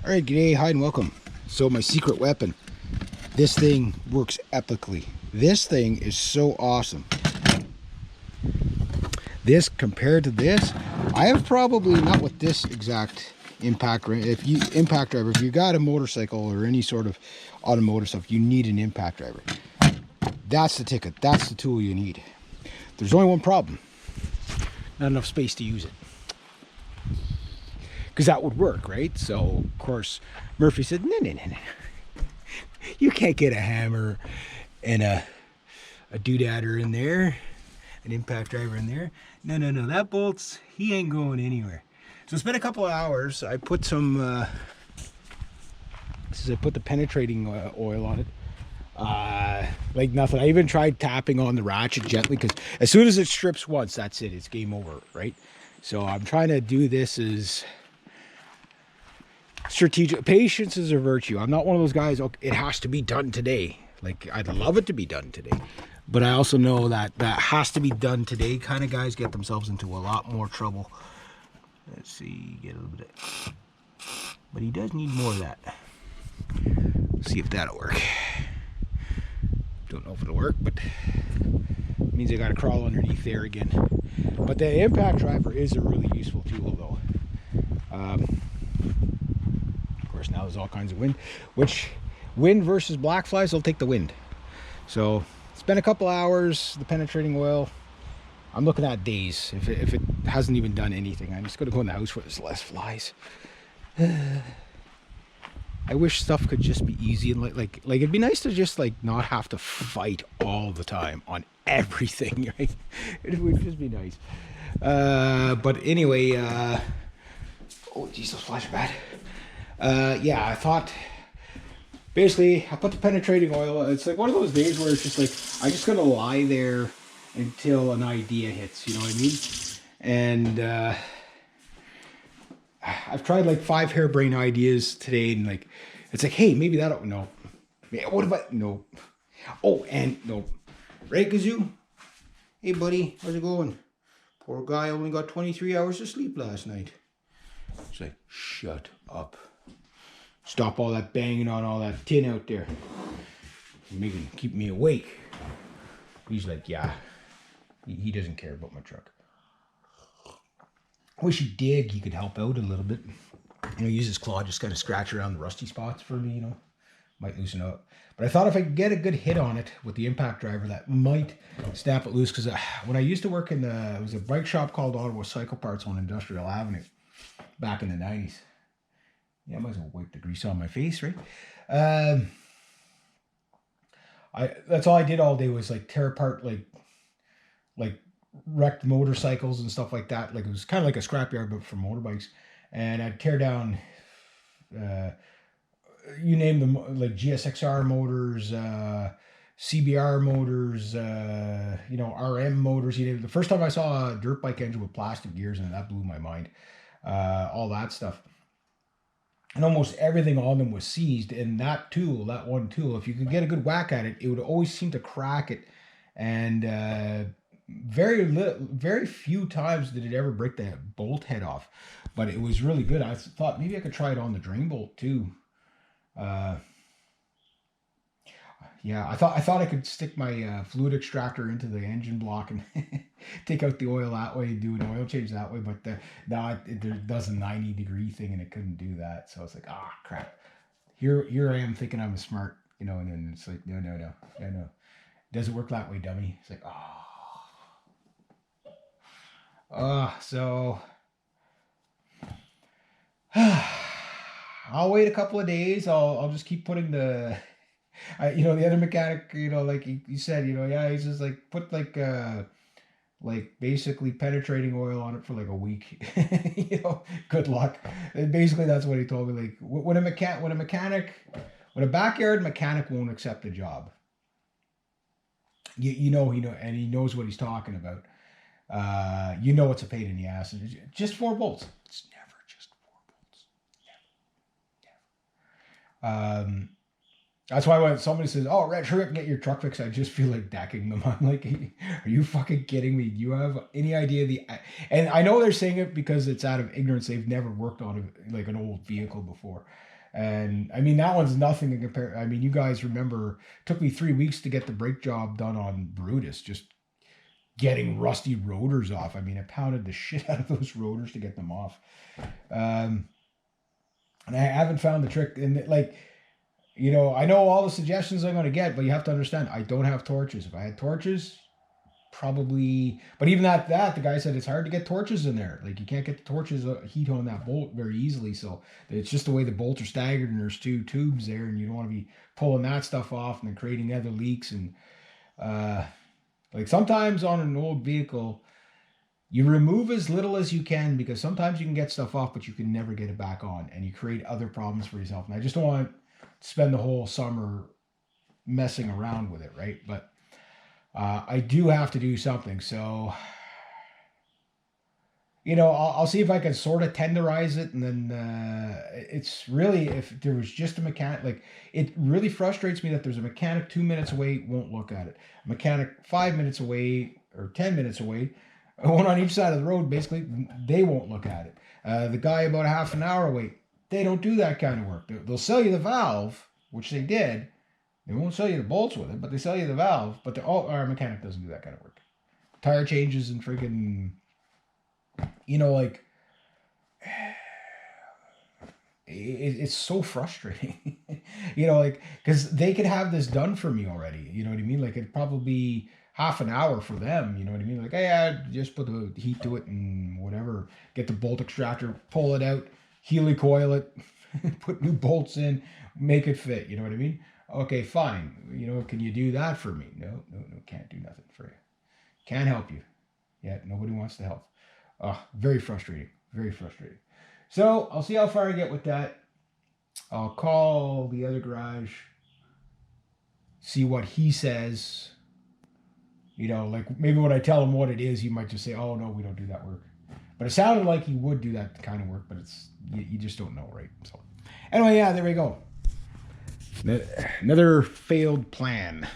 All right, g'day, hi, and welcome. So my secret weapon. This thing works epically. This thing is so awesome. This compared to this, I have probably not with this exact impact. If you got a motorcycle or any sort of automotive stuff, you need an impact driver. That's the ticket. That's the tool you need. There's only one problem. Not enough space to use it. Because that would work, right? So, of course, Murphy said, no. You can't get a hammer and a doodadder in there, an impact driver in there. No. That bolt's, he ain't going anywhere. So it's been a couple of hours. I put some, I put the penetrating oil on it. Like nothing. I even tried tapping on the ratchet gently because as soon as it strips once, that's it. It's game over, right? So I'm trying to do this as strategic. Patience is a virtue. I'm not one of those guys, okay, it has to be done today. Like, I'd love it to be done today, but I also know that has to be done today kind of guys get themselves into a lot more trouble. Let's see, get a little bit of, but he does need more of that. Let's see if that'll work. Don't know if it'll work, but it means I gotta crawl underneath there again. But the impact driver is a really useful tool though. Now there's all kinds of wind, which wind versus black flies, I'll take the wind. So it's been a couple hours, the penetrating oil. I'm looking at days if it hasn't even done anything. I'm just going to go in the house where there's less flies. I wish stuff could just be easy and like it'd be nice to just like not have to fight all the time on everything, right? It would just be nice. But anyway, oh geez, those flies are bad. Yeah, I thought, basically, I put the penetrating oil, it's like one of those days where it's just like, I'm just going to lie there until an idea hits, you know what I mean? And, I've tried like 5 harebrained ideas today, and like, it's like, hey, maybe that'll, no. What about, no. Oh, and, no. Right, Kazoo? Hey, buddy, how's it going? Poor guy only got 23 hours of sleep last night. It's like, shut up. Stop all that banging on all that tin out there. Keep me awake. He's like, yeah. He doesn't care about my truck. I wish he did. He could help out a little bit. You know, use his claw, just kind of scratch around the rusty spots for me, you know. Might loosen up. But I thought if I could get a good hit on it with the impact driver, that might snap it loose. Because when I used to work in it was a bike shop called Ottawa Cycle Parts on Industrial Avenue back in the 90s. Yeah, I might as well wipe the grease on my face, right? That's all I did all day was like tear apart like wrecked motorcycles and stuff like that. Like it was kind of like a scrapyard, but for motorbikes. And I'd tear down, you name them, like GSXR motors, CBR motors, you know, RM motors. You know, the first time I saw a dirt bike engine with plastic gears in it, that blew my mind. All that stuff. And almost everything on them was seized. And that one tool, if you could get a good whack at it, it would always seem to crack it. And very few times did it ever break the bolt head off. But it was really good. I thought maybe I could try it on the drain bolt too. Yeah, I thought I could stick my fluid extractor into the engine block and take out the oil that way, do an oil change that way. But now it does a 90-degree thing, and it couldn't do that. So it's like, crap. Here I am thinking I'm smart, you know, and then it's like, no. It doesn't work that way, dummy. It's like, so I'll wait a couple of days. I'll just keep putting the the other mechanic, you know, like he said, you know, yeah, he's just like put like basically penetrating oil on it for like a week. You know, good luck. And basically that's what he told me. Like when a backyard mechanic won't accept a job, you know, and he knows what he's talking about. You know, it's a pain in the ass. It's just 4 bolts. It's never just 4 bolts. Never. That's why when somebody says, "Oh, Red, hurry up and get your truck fixed," I just feel like decking them. I'm like, "Are you fucking kidding me? Do you have any idea the?" And I know they're saying it because it's out of ignorance. They've never worked on like an old vehicle before, and I mean that one's nothing to compare. I mean, you guys remember it took me 3 weeks to get the brake job done on Brutus, just getting rusty rotors off. I mean, I pounded the shit out of those rotors to get them off, and I haven't found the trick. And like, I know all the suggestions I'm going to get, but you have to understand, I don't have torches. If I had torches, probably. But even at that, the guy said it's hard to get torches in there. Like, you can't get the torches heat on that bolt very easily. So it's just the way the bolts are staggered, and there's two tubes there, and you don't want to be pulling that stuff off and then creating other leaks. And like sometimes on an old vehicle, you remove as little as you can, because sometimes you can get stuff off, but you can never get it back on, and you create other problems for yourself. And I just don't want spend the whole summer messing around with it, right? But I do have to do something. So, I'll see if I can sort of tenderize it. And then it's really, if there was just a mechanic, like, it really frustrates me that there's a mechanic 2 minutes away, won't look at it. A mechanic 5 minutes away or 10 minutes away, one on each side of the road, basically, they won't look at it. The guy about a half an hour away, they don't do that kind of work. They'll sell you the valve, which they did. They won't sell you the bolts with it, but they sell you the valve. But our mechanic doesn't do that kind of work. Tire changes and freaking, like, it's so frustrating. Like, because they could have this done for me already. You know what I mean? Like, it'd probably be half an hour for them. You know what I mean? Like, hey, I just put the heat to it and whatever. Get the bolt extractor, pull it out, helicoil it, put new bolts in, make it fit. You know what I mean? Okay, fine. Can you do that for me? No, can't do nothing for you. Can't help you. Yeah, nobody wants to help. Very frustrating. Very frustrating. So I'll see how far I get with that. I'll call the other garage, see what he says. Like, maybe when I tell him what it is, he might just say, "Oh no, we don't do that work." But it sounded like he would do that kind of work, but it's you just don't know, right? So anyway, yeah, there we go. Another failed plan.